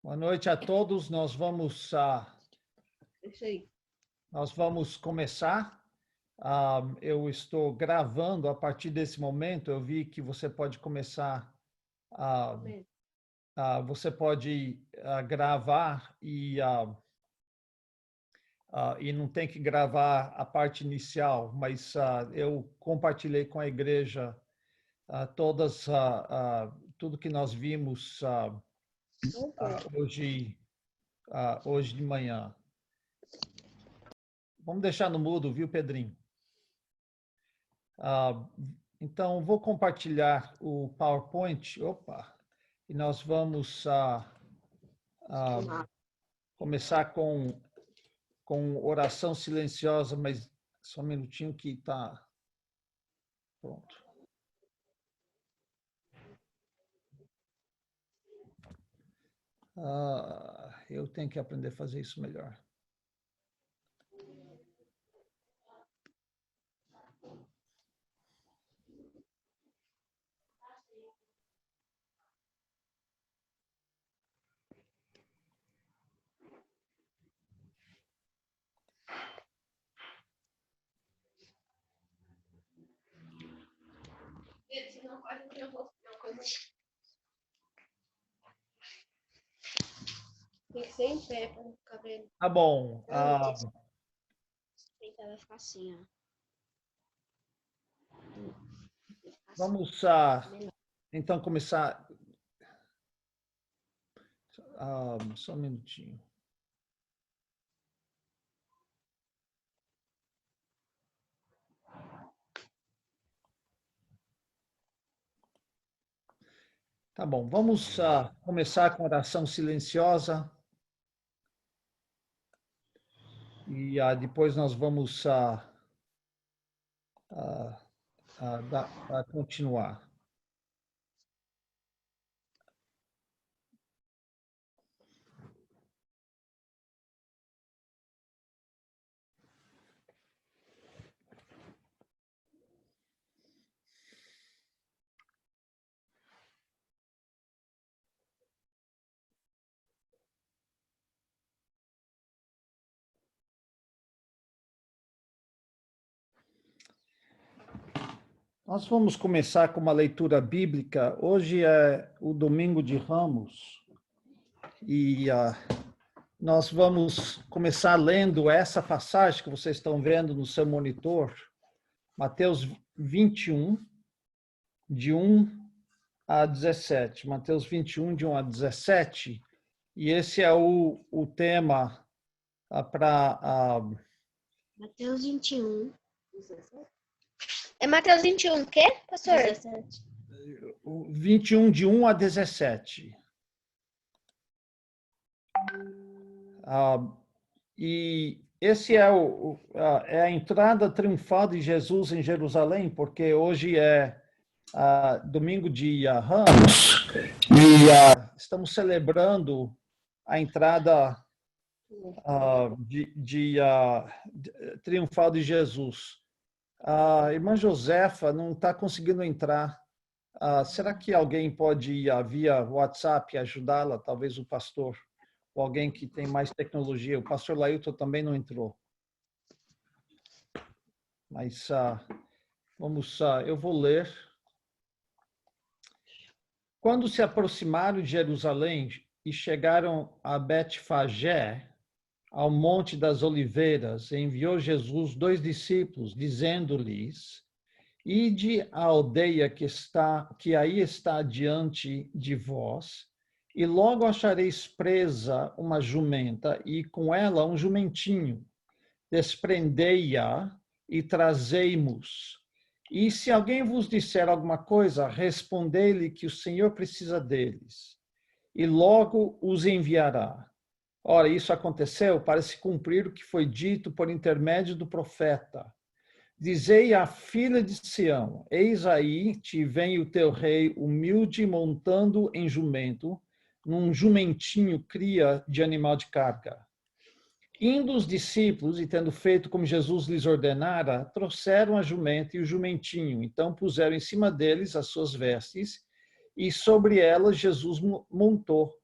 Boa noite a todos. Nós vamos começar. Eu estou gravando a partir desse momento. Eu vi que você pode começar. Você pode gravar e não tem que gravar a parte inicial, mas eu compartilhei com a igreja tudo que nós vimos hoje de manhã. Vamos deixar no mudo, viu, Pedrinho? Então, vou compartilhar o PowerPoint. Opa! E nós vamos começar com oração silenciosa, mas só um minutinho que está pronto. Eu tenho que aprender a fazer isso melhor. Tem que ser em pé para não ficar vendo. Tá bom. Vai ficar assim, ó. Vamos então começar. Só um minutinho. Tá bom, vamos começar com oração silenciosa. E depois nós vamos continuar. Nós vamos começar com uma leitura bíblica. Hoje é o Domingo de Ramos e nós vamos começar lendo essa passagem que vocês estão vendo no seu monitor, Mateus 21, de 1 a 17. Mateus 21, de 1 a 17. E esse é o tema para... Mateus 21. É Mateus 21, o quê, pastor? 17. 21, de 1 a 17. E esse é a entrada triunfal de Jesus em Jerusalém, porque hoje é domingo de Ramos e estamos celebrando a entrada triunfal de Jesus. A irmã Josefa não está conseguindo entrar. Será que alguém pode ir via WhatsApp ajudá-la? Talvez o pastor ou alguém que tem mais tecnologia. O pastor Lailton também não entrou. Mas eu vou ler. Quando se aproximaram de Jerusalém e chegaram a Betfagé, ao Monte das Oliveiras, enviou Jesus 2 discípulos, dizendo-lhes: Ide à aldeia que aí está diante de vós, e logo achareis presa uma jumenta, e com ela um jumentinho. Desprendei-a e trazei-mos. E se alguém vos disser alguma coisa, respondei-lhe que o Senhor precisa deles, e logo os enviará. Ora, isso aconteceu para se cumprir o que foi dito por intermédio do profeta. Dizei à filha de Sião: Eis aí te vem o teu rei humilde montando em jumento, num jumentinho cria de animal de carga. Indo os discípulos e tendo feito como Jesus lhes ordenara, trouxeram a jumenta e o jumentinho. Então puseram em cima deles as suas vestes e sobre elas Jesus montou.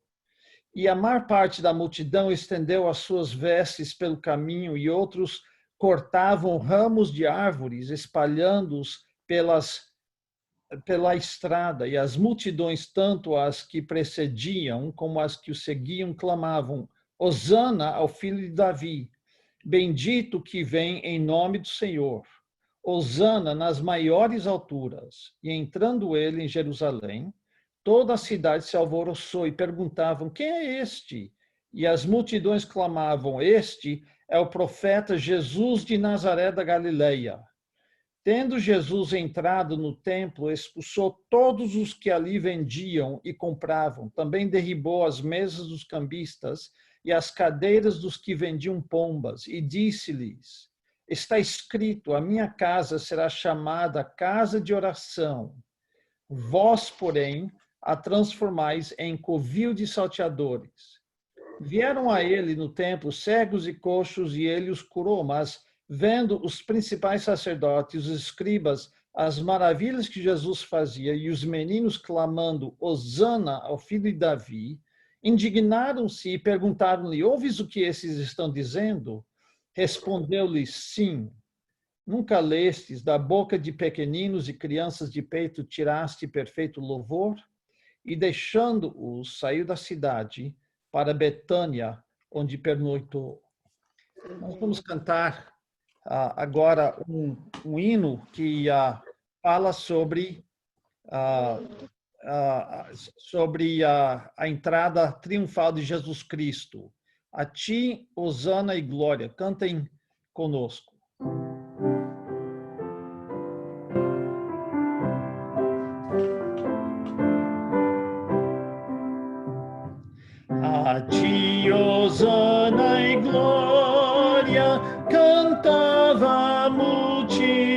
E a maior parte da multidão estendeu as suas vestes pelo caminho, e outros cortavam ramos de árvores, espalhando-os pela estrada. E as multidões, tanto as que precediam como as que o seguiam, clamavam: Hosana ao filho de Davi. Bendito que vem em nome do Senhor. Hosana nas maiores alturas. E entrando ele em Jerusalém, toda a cidade se alvoroçou e perguntavam: quem é este? E as multidões clamavam: este é o profeta Jesus de Nazaré da Galileia. Tendo Jesus entrado no templo, expulsou todos os que ali vendiam e compravam. Também derribou as mesas dos cambistas e as cadeiras dos que vendiam pombas, e disse-lhes: está escrito, a minha casa será chamada casa de oração. Vós, porém, a transformais em covil de salteadores. Vieram a ele no templo cegos e coxos, e ele os curou, mas, vendo os principais sacerdotes, os escribas, as maravilhas que Jesus fazia, e os meninos clamando, Hosana ao filho de Davi, indignaram-se e perguntaram-lhe, ouves o que esses estão dizendo? Respondeu-lhes, sim. Nunca lestes, da boca de pequeninos e crianças de peito tiraste perfeito louvor? E deixando-os, saiu da cidade para Betânia, onde pernoitou. Nós vamos cantar agora um hino que fala sobre a entrada triunfal de Jesus Cristo. A ti, hosana e glória. Cantem conosco. A ti, hosana e glória, cantava a multidão,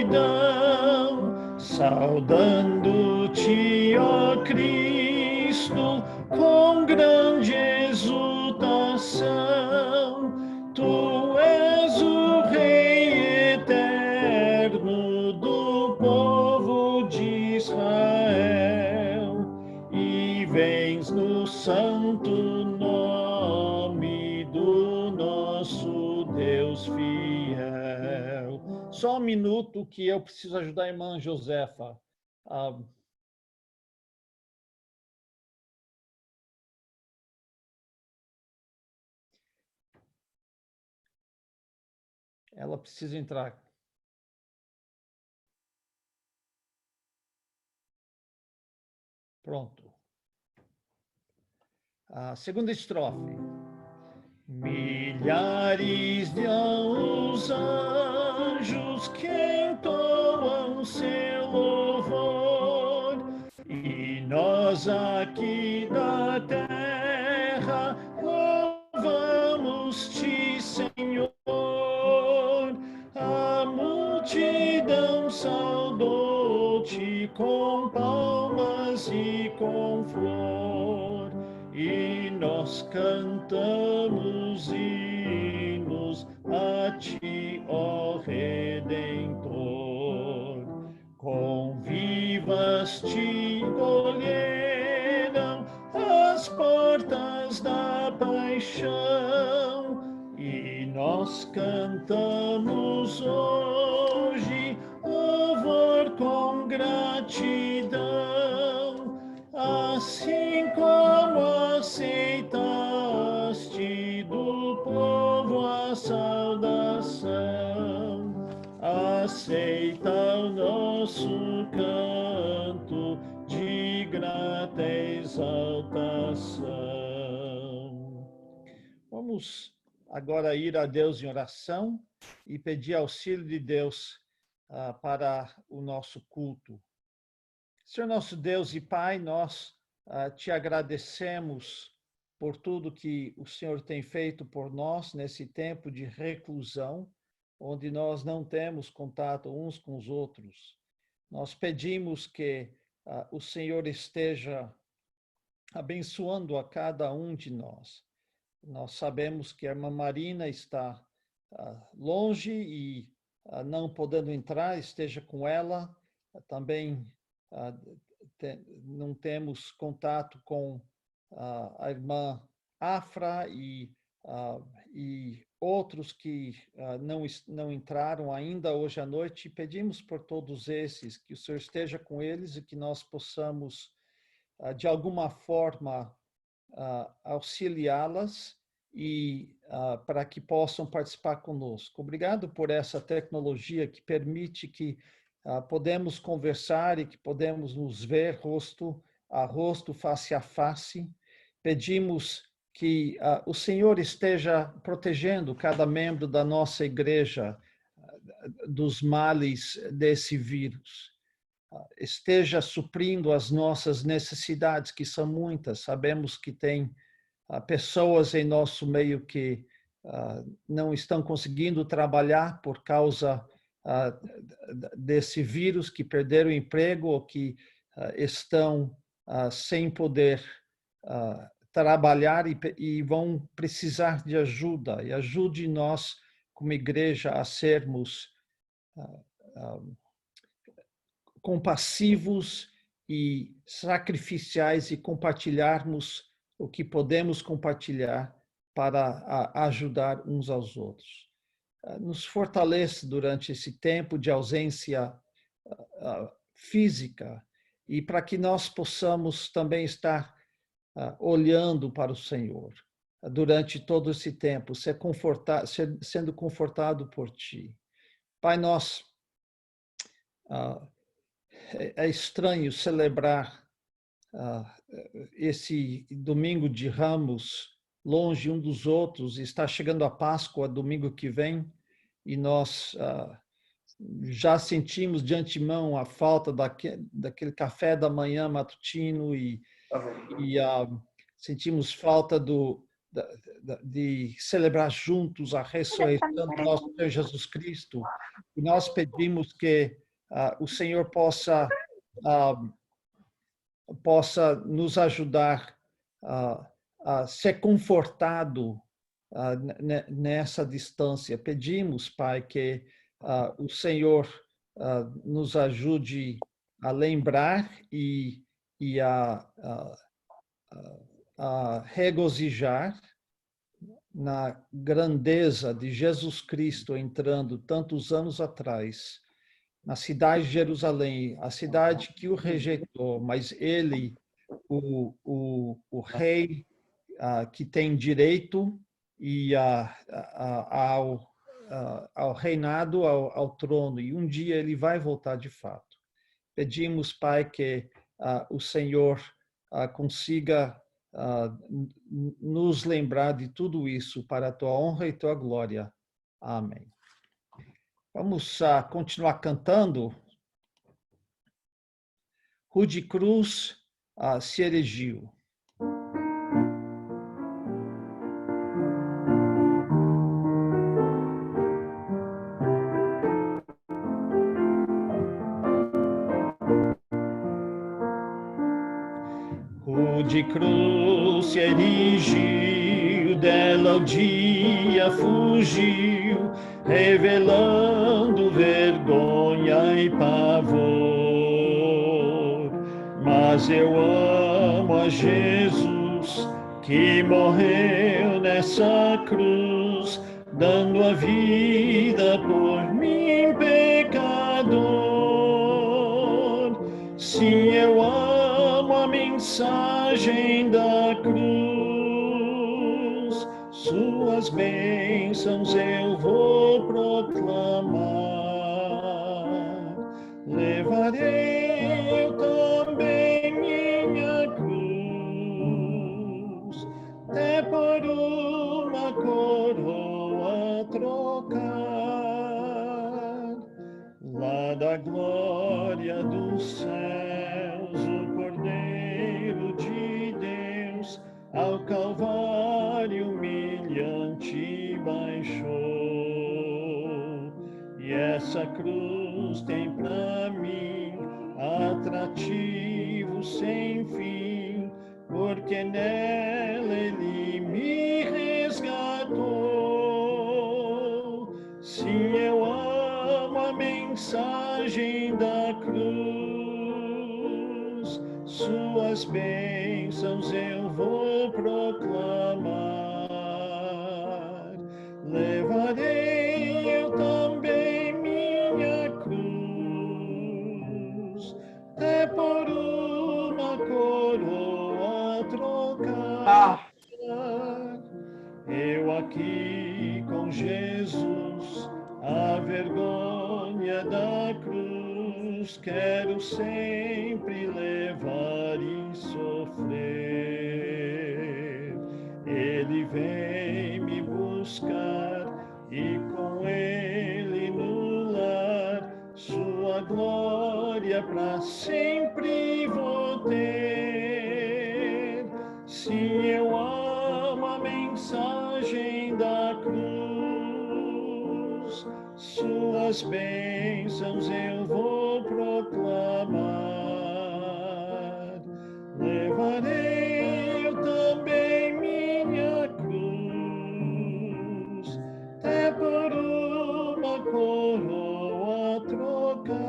saudando-te, ó Cristo, com grande exultação. Tu és o Rei eterno do povo de Israel, e vens no santo nome do nosso Deus fiel. Só um minuto que eu preciso ajudar a irmã Josefa. Ela precisa entrar. Pronto. A segunda estrofe. Milhares de os anjos que entoam seu louvor, e nós aqui da terra louvamos-te, Senhor. A multidão saudou-te com palmas e com flor, e nós cantamos hinos a ti, ó Redentor. Com vivas te colheram as portas da paixão, e nós cantamos hoje louvor com gratidão. Assim como aceitaste do povo a saudação, aceita o nosso canto de grata exaltação. Vamos agora ir a Deus em oração e pedir auxílio de Deus para o nosso culto. Senhor nosso Deus e Pai, nós te agradecemos por tudo que o Senhor tem feito por nós nesse tempo de reclusão, onde nós não temos contato uns com os outros. Nós pedimos que o Senhor esteja abençoando a cada um de nós. Nós sabemos que a irmã Marina está longe e não podendo entrar, esteja com ela. Também não temos contato com a irmã Afra e outros que não entraram ainda hoje à noite. Pedimos por todos esses que o Senhor esteja com eles e que nós possamos, de alguma forma, auxiliá-las e para que possam participar conosco. Obrigado por essa tecnologia que permite que podemos conversar e que podemos nos ver rosto a rosto, face a face. Pedimos que o Senhor esteja protegendo cada membro da nossa igreja dos males desse vírus. Esteja suprindo as nossas necessidades, que são muitas. Sabemos que tem pessoas em nosso meio que não estão conseguindo trabalhar por causa desse vírus, que perderam o emprego ou que estão sem poder trabalhar e vão precisar de ajuda. E ajude nós, como igreja, a sermos compassivos e sacrificiais e compartilharmos o que podemos compartilhar para ajudar uns aos outros. Nos fortalece durante esse tempo de ausência física e para que nós possamos também estar olhando para o Senhor durante todo esse tempo, sendo confortado por Ti. Pai, nós é estranho celebrar esse domingo de Ramos longe um dos outros. Está chegando a Páscoa domingo que vem e nós já sentimos de antemão a falta daquele café da manhã matutino e sentimos falta de celebrar juntos a ressurreição do nosso Senhor Jesus Cristo. E nós pedimos que o Senhor possa nos ajudar a ser confortado nessa distância. Pedimos, Pai, que o Senhor nos ajude a lembrar e a regozijar na grandeza de Jesus Cristo entrando tantos anos atrás na cidade de Jerusalém, a cidade que o rejeitou, mas ele, o rei que tem direito e ao reinado, ao trono, e um dia ele vai voltar de fato. Pedimos, Pai, que o Senhor consiga nos lembrar de tudo isso para a tua honra e tua glória. Amém. Vamos continuar cantando. Rude Cruz se erigiu. Rude cruz se erigiu, dela o dia fugiu, revelando vergonha e pavor. Mas eu amo a Jesus, que morreu nessa cruz, dando a vida por mim, pecador. Sim, eu amo a mensagem da cruz, suas bênçãos eu vou proclamar. Levarei eu também minha cruz, até por uma coroa trocar, lá da glória dos céus, o Cordeiro de Deus ao Calvário humilhante baixou. E essa cruz tem para mim atrativo sem fim, porque nela ele me resgatou. Sim, eu amo a mensagem da cruz, suas bênçãos eu vou proclamar. trocar. Eu aqui com Jesus, a vergonha da cruz, quero sempre levar e sofrer. Ele vem me buscar e com ele no lar, sua glória para sempre vou ter. Se eu amo a mensagem da cruz, suas bênçãos eu vou proclamar. Levarei eu também minha cruz, até por uma coroa trocar.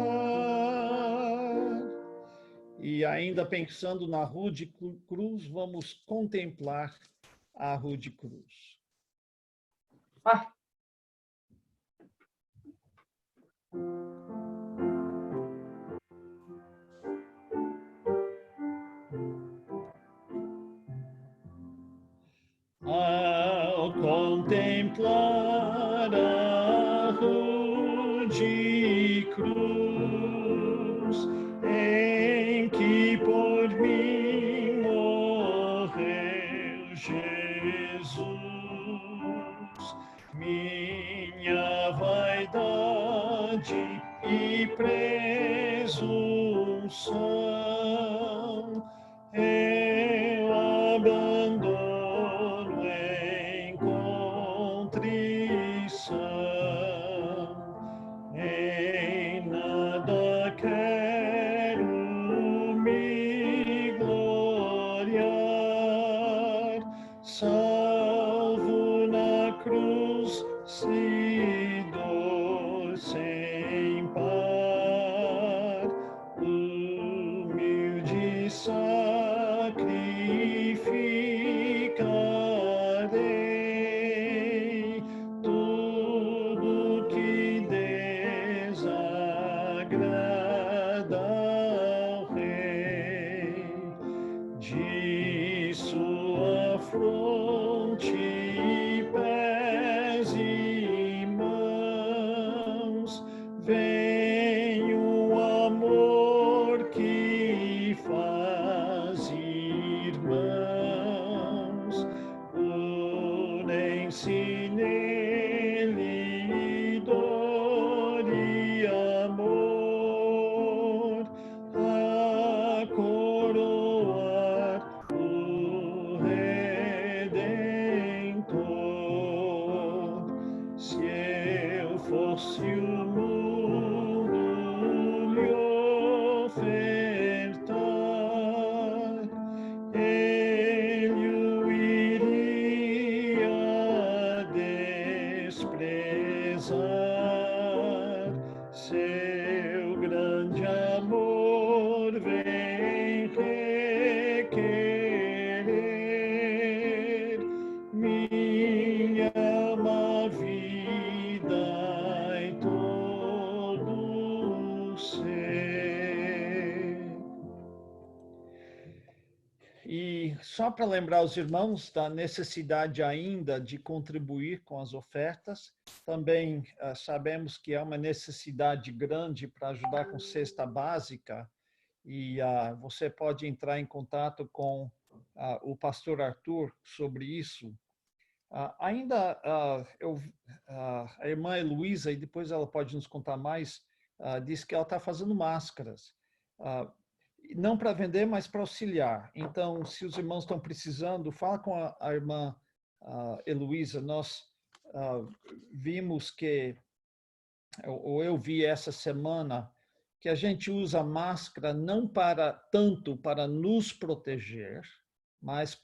E ainda pensando na Rude Cruz, vamos contemplar a Rude Cruz. Ao contemplar a Rude Cruz, em que por mim morreu Jesus, minha vaidade e presunção eu abandono em contrição. Em nada quero me gloriar, salvo na cruz se dor sem par, humilde sacrificarei tudo que desagrada ao Rei. De sua fronte, pés e mãos, vem o amor que faz irmãos. Unem-se nele dor e amor, a coroar o Redentor. Se eu fosse o mundo lhe ofertar, ele o iria desprezar. Seu grande amor vem requerer minha alma, vida e todo o ser. E só para lembrar os irmãos da necessidade ainda de contribuir com as ofertas, também sabemos que é uma necessidade grande para ajudar com cesta básica, e você pode entrar em contato com o pastor Arthur sobre isso. A irmã Heloísa, e depois ela pode nos contar mais, disse que ela está fazendo máscaras. Não para vender, mas para auxiliar. Então, se os irmãos estão precisando, fala com a irmã Heloísa. Nós vimos que, ou eu vi essa semana, que a gente usa máscara não tanto para nos proteger, mas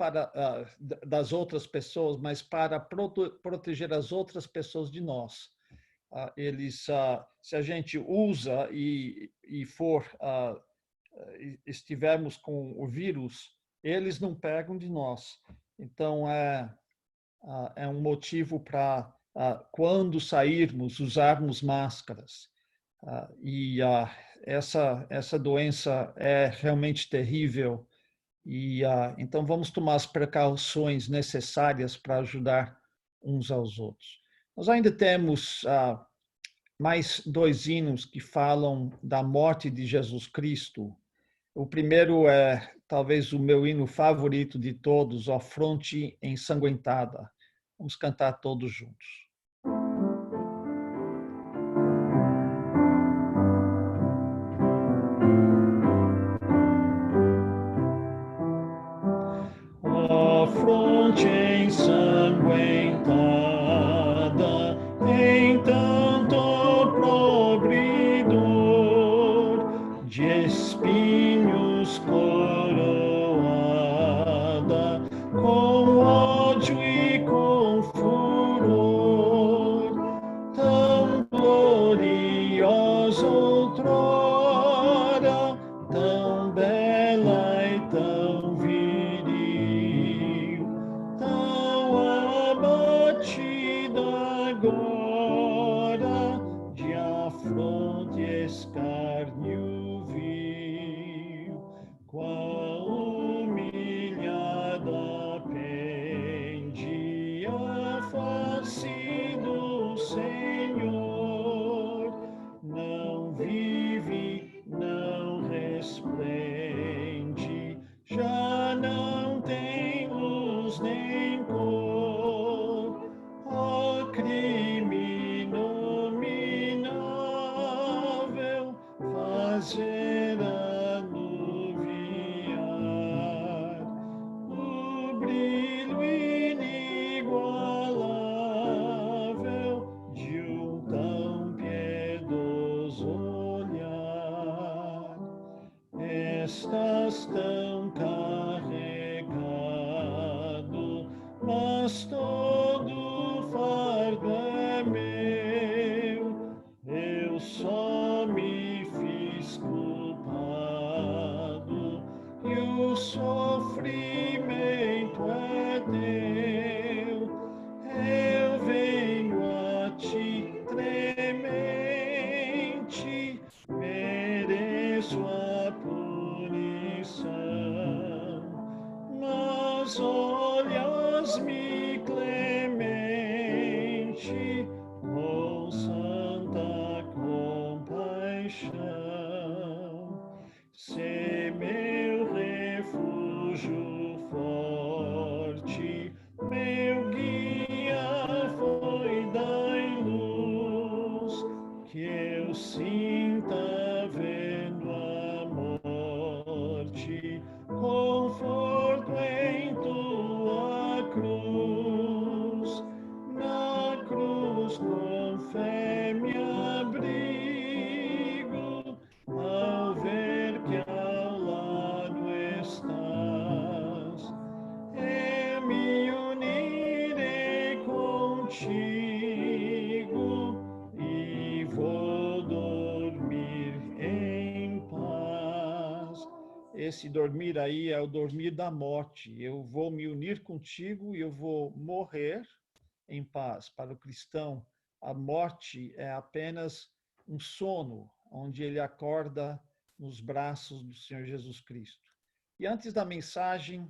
das outras pessoas, mas para proteger as outras pessoas de nós. Se a gente usa e estivermos com o vírus, eles não pegam de nós. Então, é um motivo para, quando sairmos, usarmos máscaras. Essa doença é realmente terrível E então vamos tomar as precauções necessárias para ajudar uns aos outros. Nós ainda temos mais 2 hinos que falam da morte de Jesus Cristo. O primeiro é talvez o meu hino favorito de todos, Ó Fronte Ensanguentada. Vamos cantar todos juntos. Ó fronte ensanguentada, em tanto oprimidor, de espinhos coroada, com ódio e com furor, tão gloriosa outrora, tão bela e tão viril, tão abatida agora, de afronte e escárnio vil, quão humilhada pende a face do Senhor, não vive, não resplende, já não tem luz nem cor, ó crime inominável, fazer anuviar o brilho inigualável de um tão piedoso olhar. Estás tão carregado, mas todo fardo é meu. Eu só me fiz culpado e o sofrimento é teu. Eu venho a ti tremente, mereço a punição, mas olhas-me clemente com santa compaixão. Sê meu refúgio forte, meu guia foi dai luz, que eu sinta vendo a morte, conforto em tua cruz. Na cruz com fé me abrigo, ao ver que ao lado estás. Eu me unirei contigo e vou dormir em paz. Esse dormir aí é o dormir da morte. Eu vou me unir contigo e eu vou morrer em paz. Para o cristão, a morte é apenas um sono, onde ele acorda nos braços do Senhor Jesus Cristo. E antes da mensagem,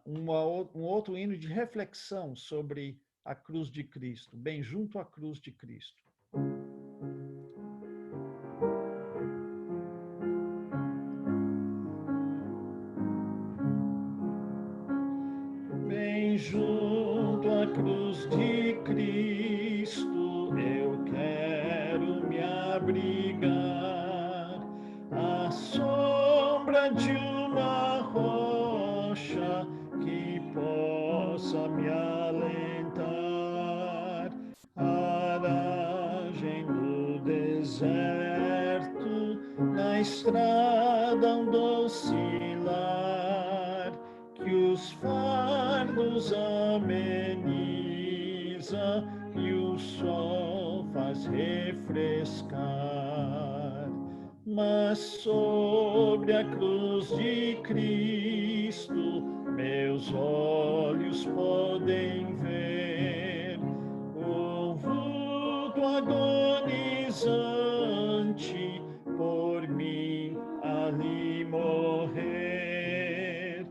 um outro hino de reflexão sobre a cruz de Cristo, bem junto à cruz de Cristo. Bem junto à cruz de Cristo, eu quero me abrigar, à sombra de uma rocha que possa me alentar, aragem no deserto, na estrada um doce lar, que os fardos ameniza e o sol faz refrescar. Mas sobre a cruz de Cristo meus olhos podem ver o vulto agonizante por mim ali morrer.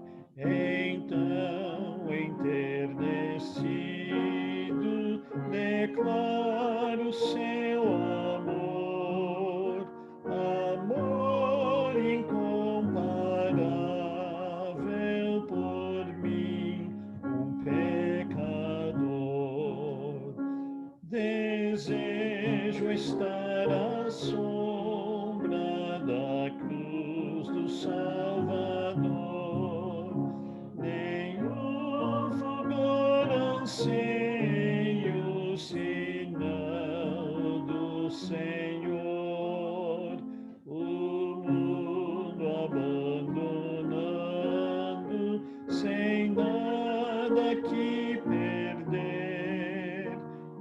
desejo estar à sombra da cruz do Salvador. Nenhum fulgor anseio, sinal do Senhor. O mundo abandonando, sem nada que perder,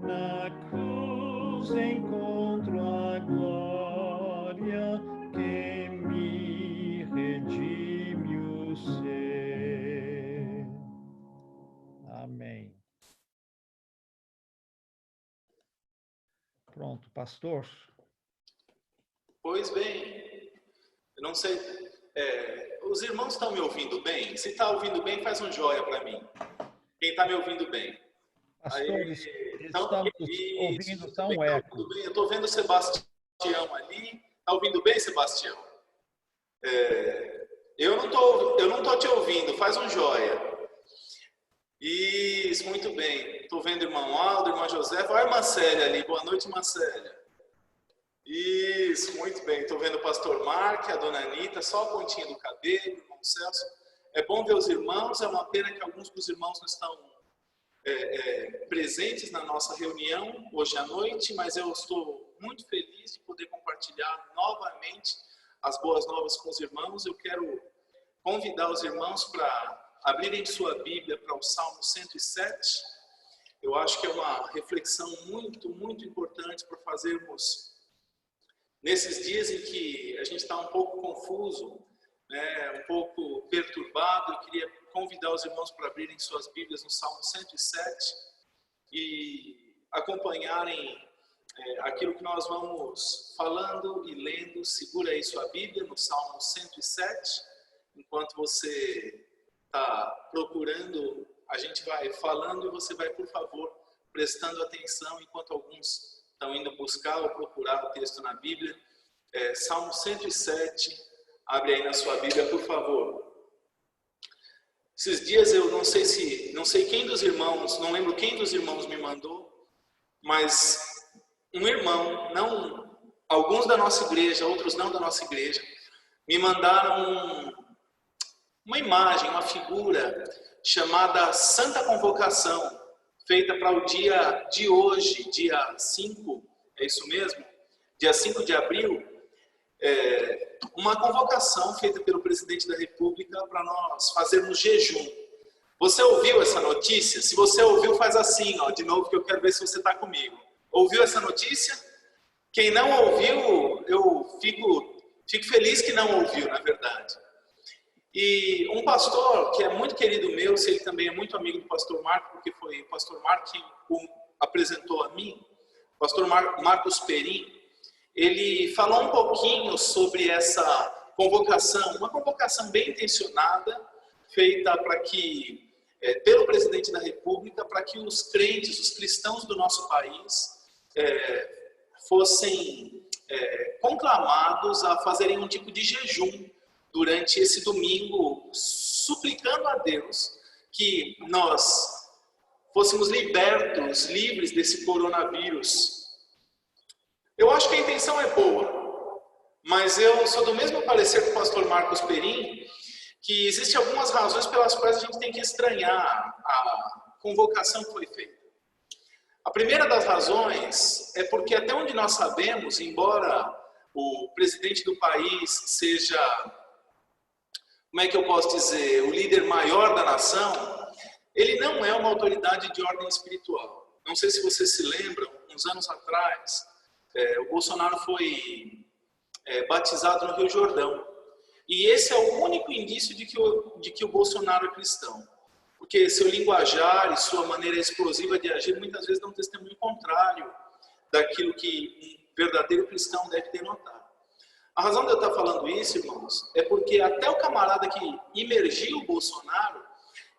na cruz encontro a glória que me redime o ser. Amém. Pronto, pastor. Pois bem, eu não sei, os irmãos estão me ouvindo bem? Se está ouvindo bem, faz um joia para mim. Quem está me ouvindo bem? Pastores, Então, estamos ouvindo tão eco. Tudo bem? Eu estou vendo o Sebastião ali. Está ouvindo bem, Sebastião? Eu não tô te ouvindo, faz um joia. Isso, muito bem. Estou vendo o irmão Aldo, irmã José. Olha a irmã Célia ali. Boa noite, irmã Célia. Isso, muito bem. Estou vendo o pastor Mark, a dona Anitta, só a pontinha do cabelo, o irmão Celso. É bom ver os irmãos. É uma pena que alguns dos irmãos não estão presentes na nossa reunião hoje à noite, mas eu estou muito feliz de poder compartilhar novamente as boas novas com os irmãos. Eu quero convidar os irmãos para abrirem sua Bíblia para o Salmo 107. Eu acho que é uma reflexão muito, muito importante para fazermos nesses dias em que a gente está um pouco confuso, né, um pouco perturbado. Eu queria convidar os irmãos para abrirem suas Bíblias no Salmo 107 e acompanharem aquilo que nós vamos falando e lendo. Segura aí sua Bíblia no Salmo 107. Enquanto você está procurando, a gente vai falando e você vai, por favor, prestando atenção enquanto alguns estão indo buscar ou procurar o texto na Bíblia. Salmo 107, abre aí na sua Bíblia, por favor. Esses dias eu não sei quem dos irmãos, não lembro quem dos irmãos me mandou, mas um irmão, não, alguns da nossa igreja, outros não da nossa igreja, me mandaram uma imagem, uma figura chamada Santa Convocação, feita para o dia de hoje, dia 5, é isso mesmo? Dia 5 de abril, uma convocação feita pelo presidente da República para nós fazermos jejum. Você ouviu essa notícia? Se você ouviu, faz assim, ó, de novo, que eu quero ver se você está comigo. Ouviu essa notícia? Quem não ouviu, eu fico feliz que não ouviu, na verdade. E um pastor que é muito querido meu, ele também é muito amigo do pastor Marco, porque foi o pastor Marco que o apresentou a mim, o pastor Marcos Perim. Ele falou um pouquinho sobre essa convocação, uma convocação bem intencionada, feita pelo presidente da República, para que os crentes, os cristãos do nosso país, fossem conclamados a fazerem um tipo de jejum durante esse domingo, suplicando a Deus que nós fôssemos libertos, livres desse coronavírus. Eu acho que a intenção é boa, mas eu sou do mesmo parecer que o pastor Marcos Perim, que existem algumas razões pelas quais a gente tem que estranhar a convocação que foi feita. A primeira das razões é porque, até onde nós sabemos, embora o presidente do país seja, como é que eu posso dizer, o líder maior da nação, ele não é uma autoridade de ordem espiritual. Não sei se vocês se lembram, uns anos atrás, o Bolsonaro foi batizado no Rio Jordão. E esse é o único indício de que o Bolsonaro é cristão. Porque seu linguajar e sua maneira explosiva de agir muitas vezes dão um testemunho contrário daquilo que um verdadeiro cristão deve denotar. A razão de eu estar falando isso, irmãos, é porque até o camarada que imergiu o Bolsonaro,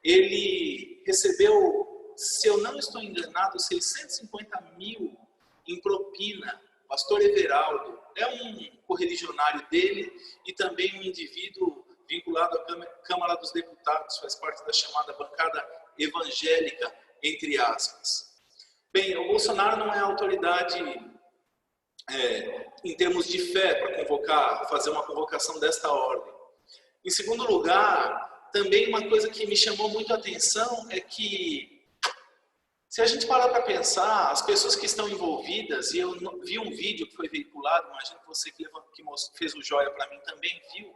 ele recebeu, se eu não estou enganado, 650 mil em propina. Pastor Everaldo é um correligionário dele e também um indivíduo vinculado à Câmara dos Deputados, faz parte da chamada bancada evangélica, entre aspas. Bem, o Bolsonaro não é autoridade em termos de fé para fazer uma convocação desta ordem. Em segundo lugar, também uma coisa que me chamou muito a atenção é que, se a gente parar para pensar, as pessoas que estão envolvidas, e eu vi um vídeo que foi veiculado, imagino que você que fez o joia para mim também viu,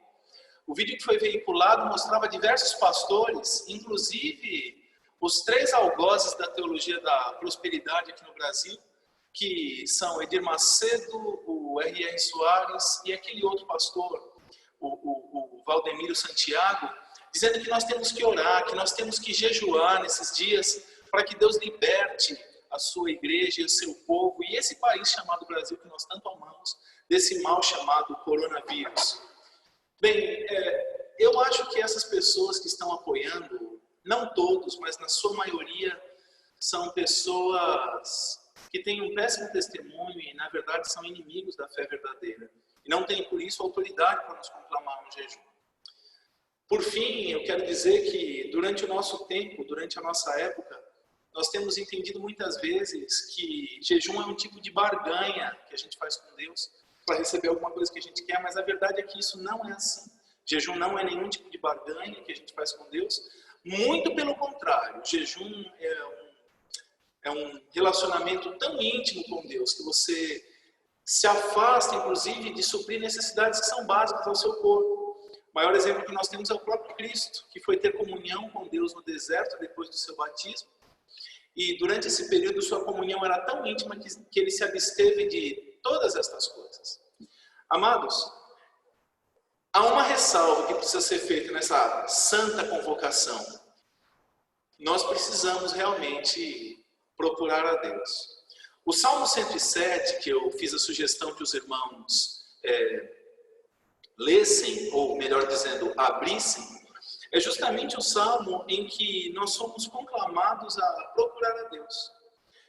o vídeo que foi veiculado mostrava diversos pastores, inclusive os 3 algozes da teologia da prosperidade aqui no Brasil, que são Edir Macedo, o R.R. Soares e aquele outro pastor, o Valdemiro Santiago, dizendo que nós temos que orar, que nós temos que jejuar nesses dias para que Deus liberte a sua igreja e o seu povo e esse país chamado Brasil, que nós tanto amamos, desse mal chamado coronavírus. Bem, eu acho que essas pessoas que estão apoiando, não todos, mas na sua maioria, são pessoas que têm um péssimo testemunho e, na verdade, são inimigos da fé verdadeira. E não têm, por isso, autoridade para nos conclamar no jejum. Por fim, eu quero dizer que, durante o nosso tempo, durante a nossa época, nós temos entendido muitas vezes que jejum é um tipo de barganha que a gente faz com Deus para receber alguma coisa que a gente quer, mas a verdade é que isso não é assim. Jejum não é nenhum tipo de barganha que a gente faz com Deus. Muito pelo contrário, jejum é um relacionamento tão íntimo com Deus que você se afasta, inclusive, de suprir necessidades que são básicas ao seu corpo. O maior exemplo que nós temos é o próprio Cristo, que foi ter comunhão com Deus no deserto depois do seu batismo. E durante esse período, sua comunhão era tão íntima que ele se absteve de todas estas coisas. Amados, há uma ressalva que precisa ser feita nessa santa convocação. Nós precisamos realmente procurar a Deus. O Salmo 107, que eu fiz a sugestão que os irmãos lessem, ou melhor dizendo, abrissem, é justamente o salmo em que nós somos conclamados a procurar a Deus.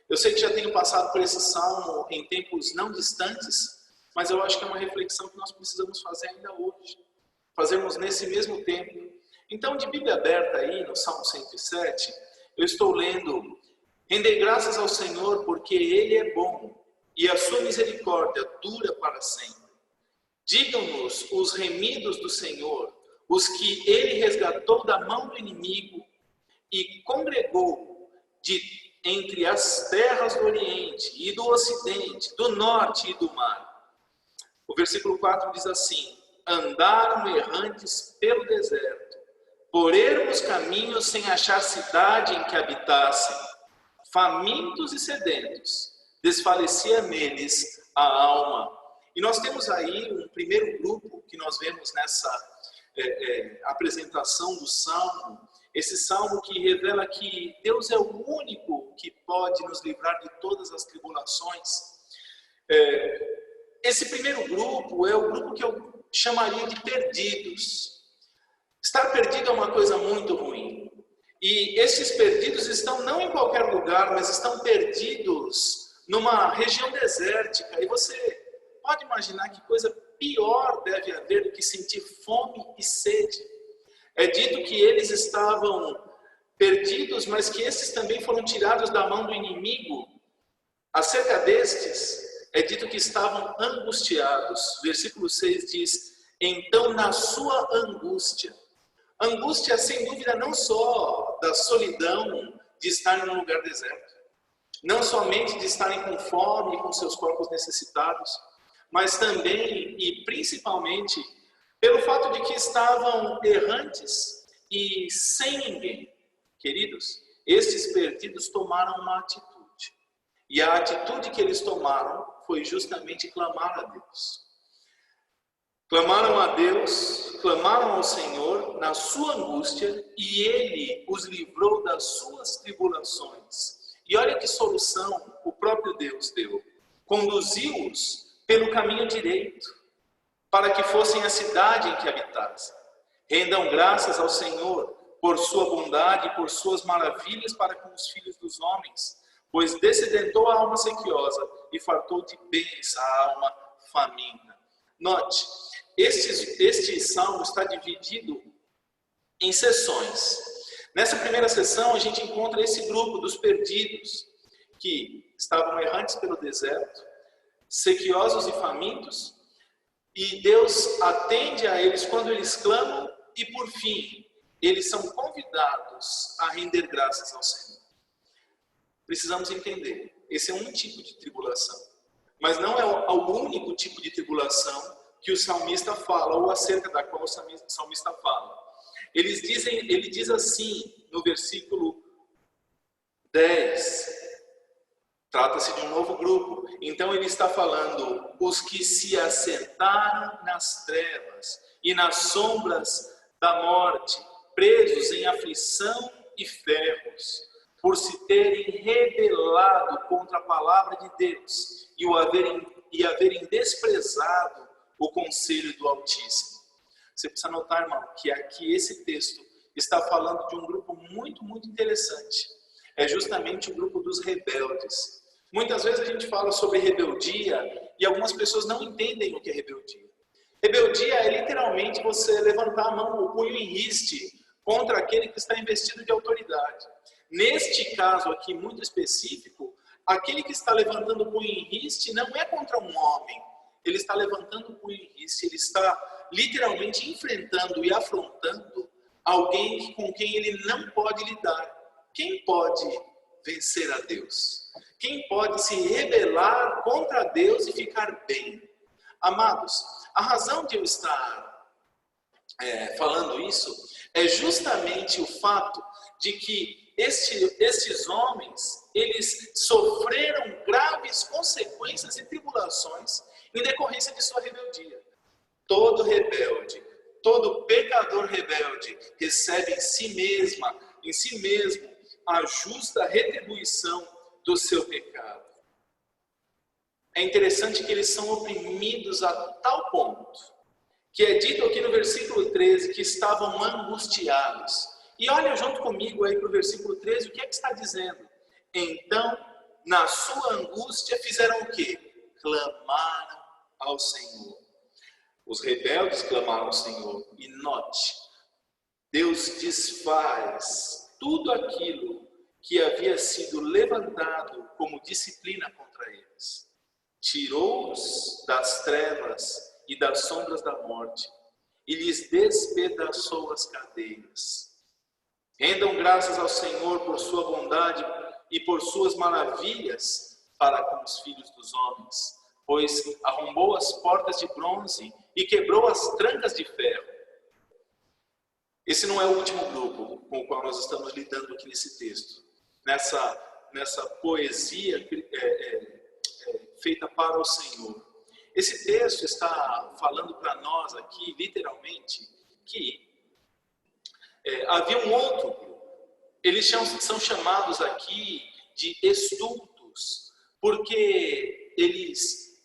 Eu sei que já tenho passado por esse salmo em tempos não distantes, mas eu acho que é uma reflexão que nós precisamos fazer ainda hoje. Fazermos nesse mesmo tempo. Então, de Bíblia aberta aí, no Salmo 107, eu estou lendo: rendei graças ao Senhor porque Ele é bom e a sua misericórdia dura para sempre. Digam-nos os remidos do Senhor, os que Ele resgatou da mão do inimigo e congregou entre as terras do Oriente e do Ocidente, do Norte e do Mar. O versículo 4 diz assim: andaram errantes pelo deserto, por ermos caminhos sem achar cidade em que habitassem, famintos e sedentos, desfalecia neles a alma. E nós temos aí um primeiro grupo que nós vemos nessa apresentação do Salmo, esse Salmo que revela que Deus é o único que pode nos livrar de todas as tribulações. Esse primeiro grupo é o grupo que eu chamaria de perdidos. Estar perdido é uma coisa muito ruim. E esses perdidos estão não em qualquer lugar, mas estão perdidos numa região desértica. E você pode imaginar que coisa pior deve haver do que sentir fome e sede. É dito que eles estavam perdidos, mas que esses também foram tirados da mão do inimigo. Acerca destes, é dito que estavam angustiados. Versículo 6 diz: então na sua angústia. Angústia, sem dúvida, não só da solidão de estarem num lugar deserto, não somente de estarem com fome e com seus corpos necessitados, mas também e principalmente pelo fato de que estavam errantes e sem ninguém. Queridos, estes perdidos tomaram uma atitude. E a atitude que eles tomaram foi justamente clamar a Deus. Clamaram a Deus, clamaram ao Senhor na sua angústia e Ele os livrou das suas tribulações. E olha que solução o próprio Deus deu. Conduziu-os pelo caminho direito, para que fossem a cidade em que habitassem. Rendam graças ao Senhor por sua bondade e por suas maravilhas para com os filhos dos homens, pois descedentou a alma sequiosa e fartou de bens a alma faminta. Note, este salmo está dividido em seções. Nessa primeira seção a gente encontra esse grupo dos perdidos, que estavam errantes pelo deserto, sequiosos e famintos, e Deus atende a eles quando eles clamam, e por fim, eles são convidados a render graças ao Senhor. Precisamos entender, esse é um tipo de tribulação, mas não é o único tipo de tribulação que o salmista fala, ou acerca da qual o salmista fala. Ele diz assim, no versículo 10, trata-se de um novo grupo. Então ele está falando, os que se assentaram nas trevas e nas sombras da morte, presos em aflição e ferros, por se terem rebelado contra a palavra de Deus e haverem desprezado o conselho do Altíssimo. Você precisa notar, irmão, que aqui esse texto está falando de um grupo muito, muito interessante. É justamente o grupo dos rebeldes. Muitas vezes a gente fala sobre rebeldia e algumas pessoas não entendem o que é rebeldia. Rebeldia é literalmente você levantar a mão, o punho em riste contra aquele que está investido de autoridade. Neste caso aqui muito específico, aquele que está levantando o punho em riste não é contra um homem. Ele está levantando o punho em riste, ele está literalmente enfrentando e afrontando alguém com quem ele não pode lidar. Quem pode vencer a Deus? Quem pode se rebelar contra Deus e ficar bem? Amados, a razão de eu estar falando isso é justamente o fato de que estes homens, eles sofreram graves consequências e tribulações em decorrência de sua rebeldia. Todo rebelde, todo pecador rebelde recebe em si mesmo, a justa retribuição do seu pecado. É interessante que eles são oprimidos a tal ponto, que é dito aqui no versículo 13, que estavam angustiados. E olha junto comigo aí para o versículo 13, o que é que está dizendo? Então, na sua angústia, fizeram o quê? Clamaram ao Senhor. Os rebeldes clamaram ao Senhor. E note, Deus desfaz tudo aquilo que havia sido levantado como disciplina contra eles. Tirou-os das trevas e das sombras da morte e lhes despedaçou as cadeias. Rendam graças ao Senhor por sua bondade e por suas maravilhas para com os filhos dos homens, pois arrombou as portas de bronze e quebrou as trancas de ferro. Esse não é o último grupo com o qual nós estamos lidando aqui nesse texto. Nessa poesia feita para o Senhor. Esse texto está falando para nós aqui, literalmente, que havia um outro grupo. Eles são chamados aqui de estultos, porque eles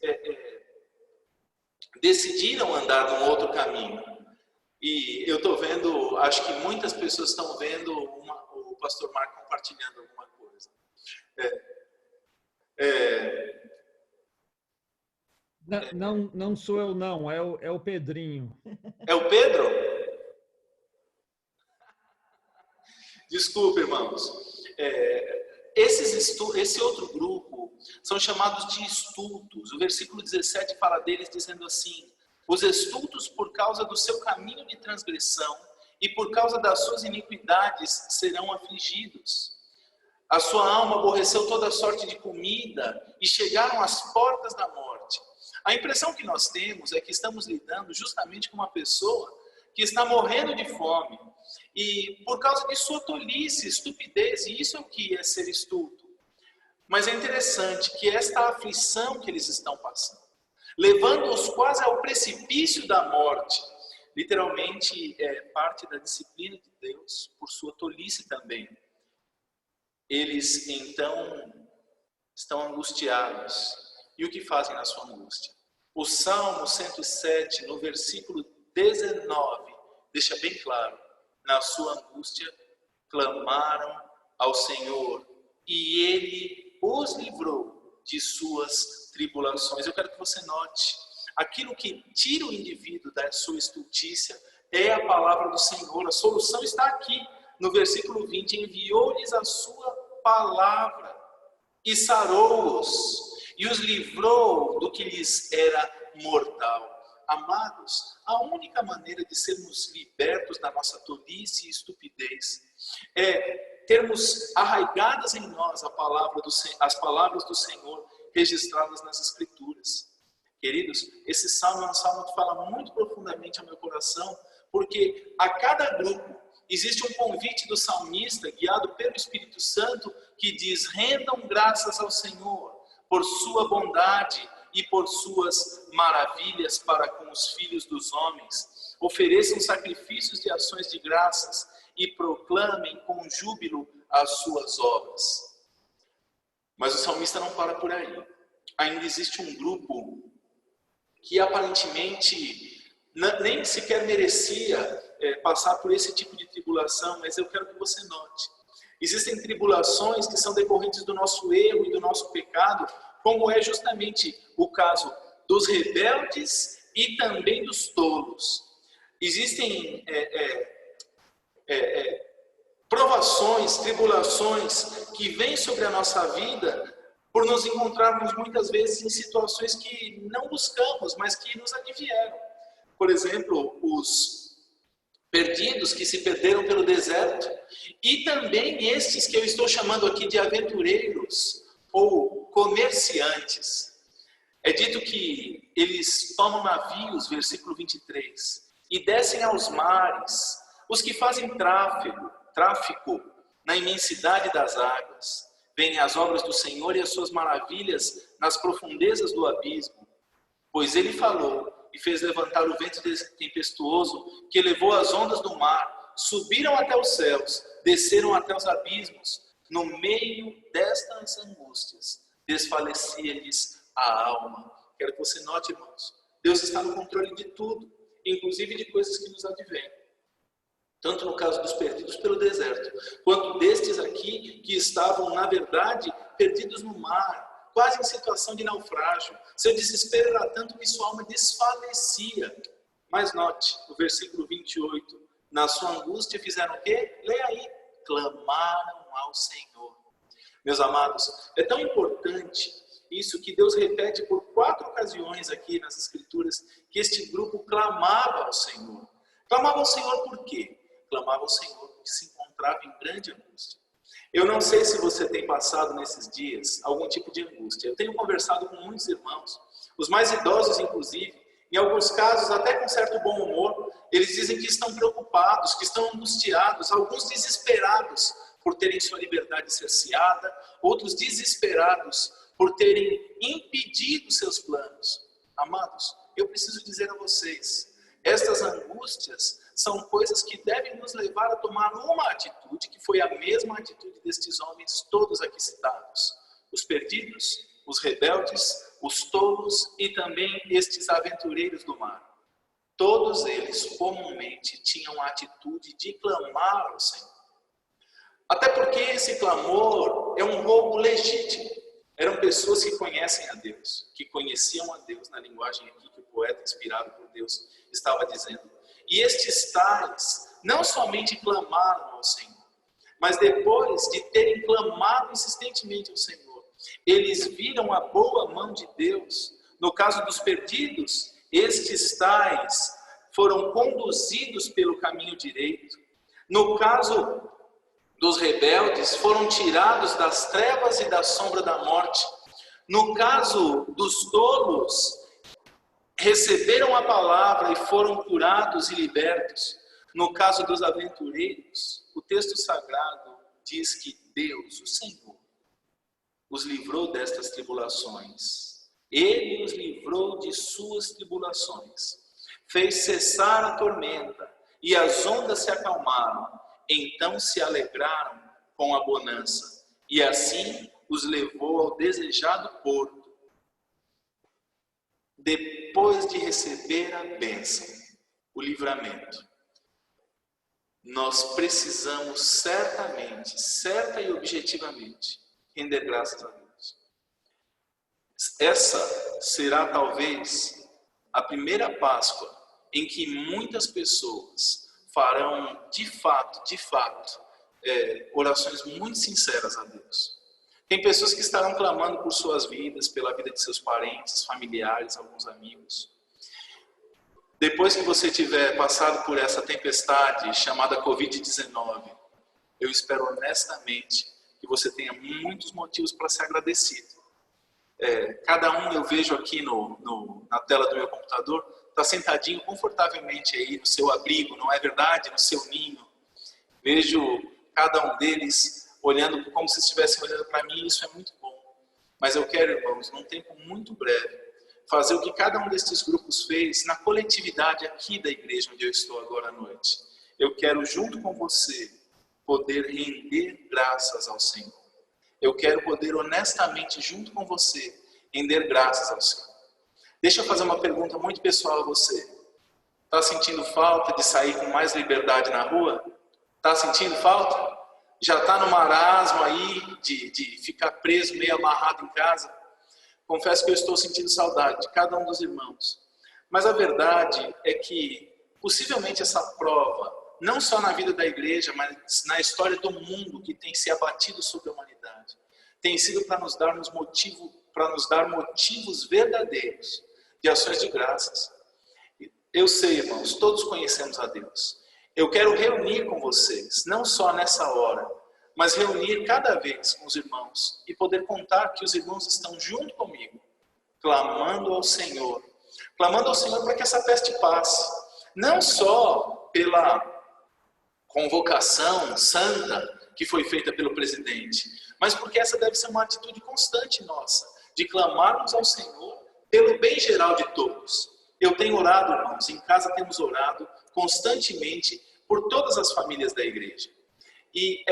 decidiram andar num outro caminho. E eu estou vendo, acho que muitas pessoas estão vendo o pastor Marco compartilhando alguma coisa. Não sou eu, não. É o Pedrinho. É o Pedro? Desculpe, irmãos. Esse outro grupo são chamados de estultos. O versículo 17 fala deles dizendo assim: os estultos, por causa do seu caminho de transgressão e por causa das suas iniquidades, serão afligidos. A sua alma aborreceu toda sorte de comida e chegaram às portas da morte. A impressão que nós temos é que estamos lidando justamente com uma pessoa que está morrendo de fome. E por causa de sua tolice, estupidez, e isso é o que é ser estulto. Mas é interessante que esta aflição que eles estão passando, levando-os quase ao precipício da morte, literalmente é parte da disciplina de Deus, por sua tolice também. Eles então estão angustiados. E o que fazem na sua angústia? O Salmo 107, no versículo 19, deixa bem claro: na sua angústia clamaram ao Senhor e Ele os livrou de suas tribulações. Eu quero que você note, aquilo que tira o indivíduo da sua estultícia é a palavra do Senhor. A solução está aqui no versículo 20: enviou-lhes a sua palavra e sarou-os. e os livrou do que lhes era mortal. Amados, a única maneira de sermos libertos da nossa tolice e estupidez é termos arraigadas em nós as palavras do Senhor registradas nas Escrituras. Queridos, esse salmo é um salmo que fala muito profundamente ao meu coração, porque a cada grupo existe um convite do salmista, guiado pelo Espírito Santo, que diz: rendam graças ao Senhor por sua bondade e por suas maravilhas para com os filhos dos homens. Ofereçam sacrifícios de ações de graças e proclamem com júbilo as suas obras. Mas o salmista não para por aí. Ainda existe um grupo que aparentemente nem sequer merecia passar por esse tipo de tribulação, mas eu quero que você note. Existem tribulações que são decorrentes do nosso erro e do nosso pecado, como é justamente o caso dos rebeldes e também dos tolos. Existem provações, tribulações que vêm sobre a nossa vida por nos encontrarmos muitas vezes em situações que não buscamos, mas que nos advieram. Por exemplo, os perdidos que se perderam pelo deserto, e também estes que eu estou chamando aqui de aventureiros ou comerciantes. É dito que eles tomam navios, versículo 23, e descem aos mares, os que fazem tráfico na imensidade das águas. Veem as obras do Senhor e as suas maravilhas nas profundezas do abismo. Pois ele falou e fez levantar o vento tempestuoso que levou as ondas do mar, subiram até os céus, desceram até os abismos. No meio destas angústias, desfalecia-lhes a alma. Quero que você note, irmãos, Deus está no controle de tudo, inclusive de coisas que nos advêm. Tanto no caso dos perdidos pelo deserto, quanto destes aqui que estavam, na verdade, perdidos no mar, quase em situação de naufrágio. Seu desespero era tanto que sua alma desfalecia. Mas note, o versículo 28, na sua angústia fizeram o quê? Leia aí, clamaram ao Senhor. Meus amados, é tão importante isso que Deus repete por 4 ocasiões aqui nas Escrituras, que este grupo clamava ao Senhor. Clamava ao Senhor por quê? Clamava ao Senhor porque se encontrava em grande angústia. Eu não sei se você tem passado nesses dias algum tipo de angústia. Eu tenho conversado com muitos irmãos, os mais idosos inclusive, em alguns casos até com certo bom humor. Eles dizem que estão preocupados, que estão angustiados, alguns desesperados por terem sua liberdade cerceada, outros desesperados por terem impedido seus planos. Amados, eu preciso dizer a vocês, estas angústias são coisas que devem nos levar a tomar uma atitude, que foi a mesma atitude destes homens todos aqui citados. Os perdidos, os rebeldes, os tolos e também estes aventureiros do mar. Todos eles comumente tinham a atitude de clamar ao Senhor. Até porque esse clamor é um roubo legítimo. Eram pessoas que conhecem a Deus, que conheciam a Deus na linguagem aqui que o poeta, inspirado por Deus, estava dizendo. E estes tais não somente clamaram ao Senhor, mas depois de terem clamado insistentemente ao Senhor, eles viram a boa mão de Deus. No caso dos perdidos, estes tais foram conduzidos pelo caminho direito. No caso dos rebeldes, foram tirados das trevas e da sombra da morte. No caso dos tolos, receberam a palavra e foram curados e libertos. No caso dos aventureiros, o texto sagrado diz que Deus, o Senhor, os livrou destas tribulações. Ele os livrou de suas tribulações. Fez cessar a tormenta e as ondas se acalmaram. Então se alegraram com a bonança. E assim os levou ao desejado porto. Depois de receber a bênção, o livramento, nós precisamos certamente, certa e objetivamente, render graças a Deus. Essa será talvez a primeira Páscoa em que muitas pessoas farão de fato, orações muito sinceras a Deus. Tem pessoas que estarão clamando por suas vidas, pela vida de seus parentes, familiares, alguns amigos. Depois que você tiver passado por essa tempestade chamada Covid-19, eu espero honestamente que você tenha muitos motivos para ser agradecido. Cada um, eu vejo aqui na tela do meu computador, está sentadinho confortavelmente aí no seu abrigo, não é verdade? No seu ninho. Vejo cada um deles olhando como se estivessem olhando para mim, isso é muito bom. Mas eu quero, irmãos, num tempo muito breve, fazer o que cada um desses grupos fez na coletividade aqui da igreja onde eu estou agora à noite. Eu quero, junto com você, poder render graças ao Senhor. Eu quero poder honestamente, junto com você, render graças ao Senhor. Deixa eu fazer uma pergunta muito pessoal a você. Está sentindo falta de sair com mais liberdade na rua? Está sentindo falta? Já está no marasmo aí de ficar preso, meio amarrado em casa? Confesso que eu estou sentindo saudade de cada um dos irmãos. Mas a verdade é que, possivelmente essa prova, não só na vida da igreja, mas na história do mundo que tem se abatido sobre a humanidade, tem sido para nos dar motivos verdadeiros de ações de graças. Eu sei, irmãos, todos conhecemos a Deus. Eu quero reunir com vocês, não só nessa hora, mas reunir cada vez com os irmãos e poder contar que os irmãos estão junto comigo, clamando ao Senhor para que essa peste passe, não só pela convocação santa que foi feita pelo presidente, mas porque essa deve ser uma atitude constante nossa, de clamarmos ao Senhor pelo bem geral de todos. Eu tenho orado, irmãos, em casa temos orado constantemente por todas as famílias da igreja. E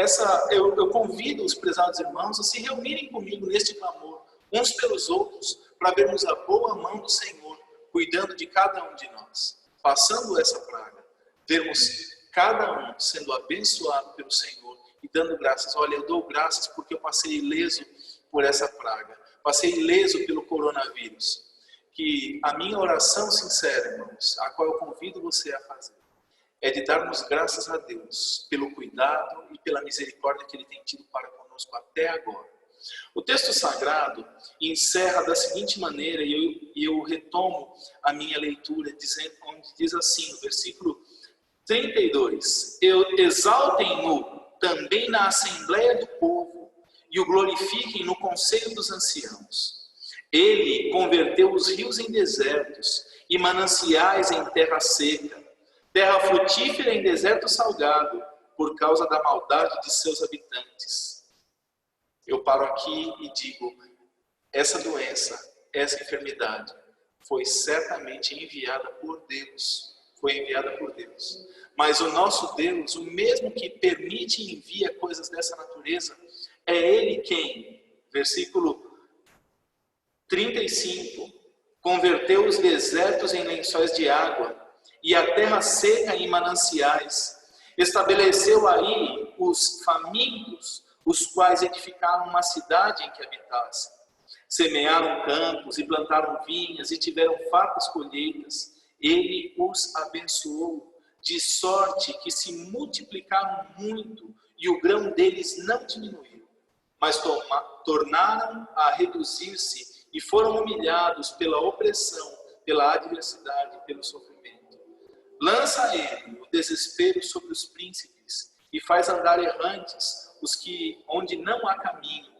eu convido os prezados irmãos a se reunirem comigo neste clamor, uns pelos outros, para vermos a boa mão do Senhor cuidando de cada um de nós, passando essa praga, vermos cada um sendo abençoado pelo Senhor e dando graças. Olha, eu dou graças porque eu passei ileso por essa praga, passei ileso pelo coronavírus. Que a minha oração sincera, irmãos, a qual eu convido você a fazer, é de darmos graças a Deus pelo cuidado e pela misericórdia que Ele tem tido para conosco até agora. O texto sagrado encerra da seguinte maneira, e eu retomo a minha leitura, onde diz assim, no versículo 32, exaltem-no também na assembleia do povo e o glorifiquem no conselho dos anciãos. Ele converteu os rios em desertos e mananciais em terra seca, terra frutífera em deserto salgado, por causa da maldade de seus habitantes. Eu paro aqui e digo, essa doença, essa enfermidade, foi certamente enviada por Deus. Foi enviada por Deus. Mas o nosso Deus, o mesmo que permite e envia coisas dessa natureza, é Ele quem, versículo 35, converteu os desertos em lençóis de água e a terra seca em mananciais. Estabeleceu aí os famintos, os quais edificaram uma cidade em que habitassem. Semearam campos e plantaram vinhas e tiveram fartas colheitas. Ele os abençoou, de sorte que se multiplicaram muito e o grão deles não diminuiu, mas tornaram a reduzir-se e foram humilhados pela opressão, pela adversidade e pelo sofrimento. Lança ele o desespero sobre os príncipes e faz andar errantes os que onde não há caminho,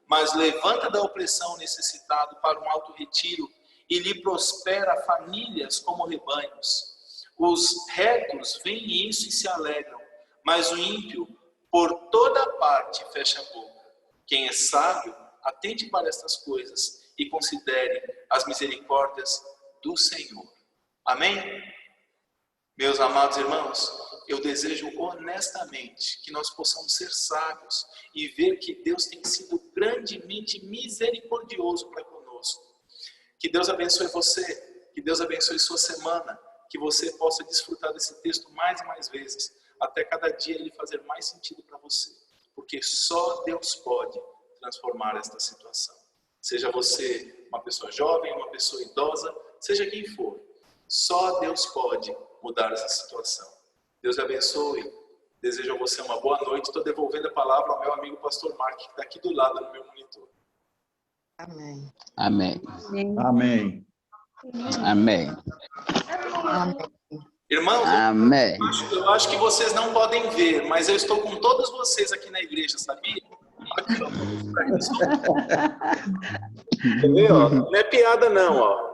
mas levanta da opressão o necessitado para um alto retiro e lhe prospera famílias como rebanhos. Os retos veem isso e se alegram, mas o ímpio por toda parte fecha a boca. Quem é sábio, atente para estas coisas e considere as misericórdias do Senhor. Amém? Meus amados irmãos, eu desejo honestamente que nós possamos ser sábios e ver que Deus tem sido grandemente misericordioso para conosco. Que Deus abençoe você, que Deus abençoe sua semana, que você possa desfrutar desse texto mais e mais vezes, até cada dia ele fazer mais sentido para você, porque só Deus pode transformar esta situação. Seja você uma pessoa jovem, uma pessoa idosa, seja quem for, só Deus pode mudar essa situação. Deus abençoe Desejo a você uma boa noite. Estou devolvendo a palavra ao meu amigo pastor Mark, que está aqui do lado no meu monitor. Amém. Amém. Amém. Amém. Irmãos, Amém. eu acho que vocês não podem ver, mas eu estou com todos vocês aqui na igreja, sabia? Aqui, ó. Quer ver, ó? Não é piada não, ó.